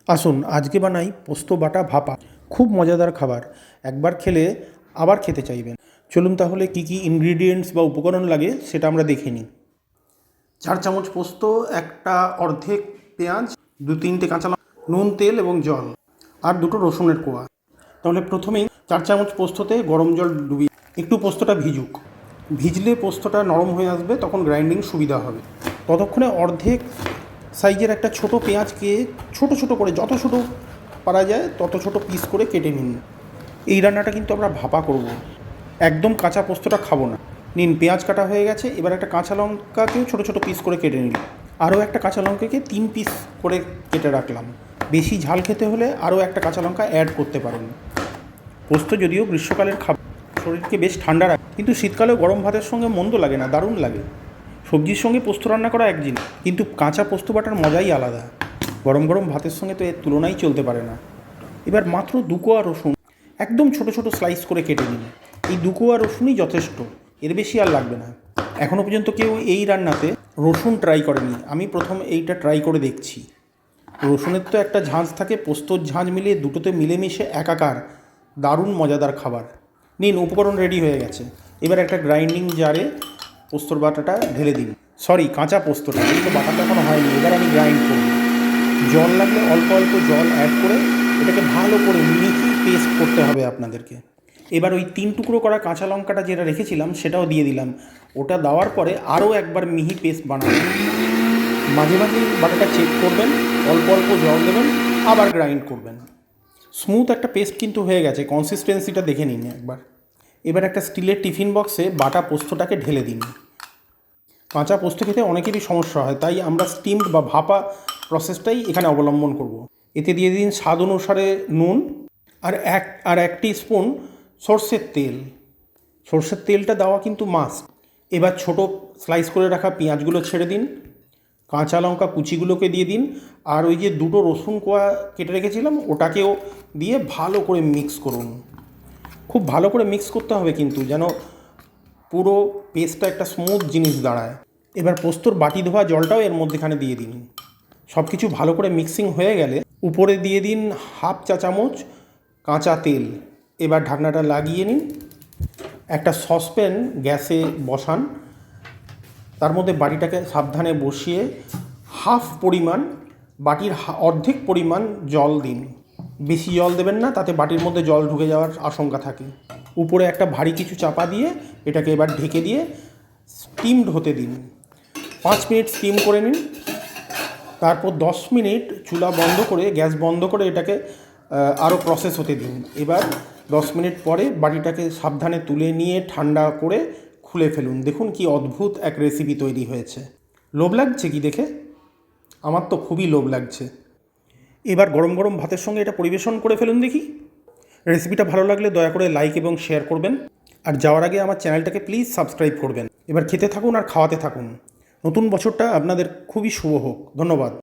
আসুন আজকে বানাই পোস্ত বাটা ভাপা। খুব মজাদার খাবার, একবার খেলে আবার খেতে চাইবেন। চলুন তাহলে কি কি ইনগ্রিডিয়েন্টস বা উপকরণ লাগে সেটা আমরা দেখে নিই। 4 চামচ পোস্ত, একটা অর্ধেক পেঁয়াজ, 2-3টে কাঁচা লঙ্কা, নুন, তেল এবং জল, আর 2টো রসুনের কোয়া। তাহলে প্রথমেই 4 চামচ পোস্ততে গরম জল ডুবিয়ে একটু পোস্তটা ভিজুক। ভিজলে পোস্তটা নরম হয়ে আসবে, তখন গ্রাইন্ডিং সুবিধা হবে। ততক্ষণে অর্ধেক সাইজের একটা ছোট পেঁয়াজকে ছোট ছোট করে, যত ছোট পারা যায় তত ছোট পিস করে কেটে নিন। এই রান্নাটা কিন্তু আমরা ভাপা করব, একদম কাঁচা পোস্তটা খাবো না। নিন, পেঁয়াজ কাটা হয়ে গেছে। এবার একটা কাঁচা লঙ্কাকেও ছোট ছোট পিস করে কেটে নিন। আরও একটা কাঁচা লঙ্কাকে 3 পিস করে কেটে রাখলাম। বেশি ঝাল খেতে হলে আরও একটা কাঁচা লঙ্কা অ্যাড করতে পারেন। পোস্ত যদিও গ্রীষ্মকালের খাবার, শরীরকে বেশ ঠান্ডা রাখে, কিন্তু শীতকালেও গরম ভাতের সঙ্গে মন্দ লাগে না, দারুণ লাগে। সবজির সঙ্গে পোস্ত রান্না করা এক জিনিস, কিন্তু কাঁচা পোস্ত বাটার মজাই আলাদা। গরম গরম ভাতের সঙ্গে তো এর তুলনাই চলতে পারে না। এবার মাত্র 2 কোয়া রসুন একদম ছোট ছোট স্লাইস করে কেটে নিন। এই 2 কোয়া রসুনই যথেষ্ট, এর বেশি আর লাগবে না। এখনও পর্যন্ত কেউ এই রান্নাতে রসুন ট্রাই করেনি, আমি প্রথম এইটা ট্রাই করে দেখছি। রসুনের তো একটা ঝাঁঝ থাকে, পোস্তর ঝাঁঝ মিলিয়ে দুটোতে মিলেমিশে একাকার দারুণ মজাদার খাবার। নিন, উপকরণ রেডি হয়ে গেছে। এবার একটা গ্রাইন্ডিং জারে পোস্তর বাটাটা ঢেলে দিন। সরি, কাঁচা পোস্তটা, কিন্তু বাটাটা এখনো হয়নি। এবার আমি গ্রাইন্ড করব। জল লাগলে অল্প অল্প জল অ্যাড করে এটাকে ভালো করে মিহি পেস্ট করতে হবে আপনাদেরকে। এবার ওই 3 টুকরো করা কাঁচা লঙ্কাটা যেটা রেখেছিলাম সেটাও দিয়ে দিলাম। ওটা দেওয়ার পরে আরও একবার মিহি পেস্ট বানাবেন। মাঝে মাঝে বাটাটা চেক করবেন, অল্প অল্প জল দেবেন, আবার গ্রাইন্ড করবেন। স্মুথ একটা পেস্ট কিন্তু হয়ে গেছে, কনসিস্টেন্সিটা দেখে নিন একবার। এবার একটা স্টিলের টিফিন বক্সে বাটা পোস্তটাকে ঢেলে দিন। কাঁচা পোস্ত খেতে অনেকেরই সমস্যা হয়, তাই আমরা স্টিমড বা ভাপা প্রসেসটাই এখানে অবলম্বন করব। এতে দিয়ে দিন স্বাদ অনুসারে নুন, আর 1 টিস্পুন সর্ষের তেল। সর্ষের তেলটা দেওয়া কিন্তু মাস্ট। এবার ছোট স্লাইস করে রাখা পেঁয়াজগুলো ছেড়ে দিন, কাঁচা লঙ্কা কুচিগুলোকে দিয়ে দিন, আর ওই যে 2টো রসুন কোয়া কেটে রেখেছিলাম ওটাকেও দিয়ে ভালো করে মিক্স করুন। খুব ভালো করে মিক্স করতে হবে কিন্তু, যেন পুরো পেস্টটা একটা স্মুথ জিনিস দাঁড়ায়। এবার পোস্তর বাটি ধোয়া জলটাও এর মধ্যেখানে দিয়ে দিন। সব কিছু ভালো করে মিক্সিং হয়ে গেলে উপরে দিয়ে দিন 1/2 চা চামচ কাঁচা তেল। এবার ঢাকনাটা লাগিয়ে নিন। একটা সসপ্যান গ্যাসে বসান, তার মধ্যে বাটিটাকে সাবধানে বসিয়ে বাটির অর্ধেক পরিমাণ জল দিন। বেশি জল দেবেন না, তাতে বাটির মধ্যে জল ঢুকে যাওয়ার আশঙ্কা থাকে। উপরে একটা ভারী কিছু চাপা দিয়ে এটাকে এবার ঢেকে দিয়ে স্টিমড হতে দিন। 5 মিনিট স্টিম করে নিন। তারপর 10 মিনিট চুলা বন্ধ করে, গ্যাস বন্ধ করে এটাকে আরও প্রসেস হতে দিন। এবার 10 মিনিট পরে বাটিটাকে সাবধানে তুলে নিয়ে ঠান্ডা করে খুলে ফেলুন। দেখুন কি অদ্ভুত এক রেসিপি তৈরি হয়েছে। লোভ লাগছে কি দেখে? আমার তো খুবই লোভ লাগছে। এবার গরম গরম ভাতের সঙ্গে এটা পরিবেশন করে ফেলুন দেখি। রেসিপিটা ভালো লাগলে দয়া করে লাইক এবং শেয়ার করবেন, আর যাওয়ার আগে আমার চ্যানেলটাকে প্লিজ সাবস্ক্রাইব করবেন। এবার খেতে থাকুন আর খাওয়াতে থাকুন। নতুন বছরটা আপনাদের খুবই শুভ হোক। ধন্যবাদ।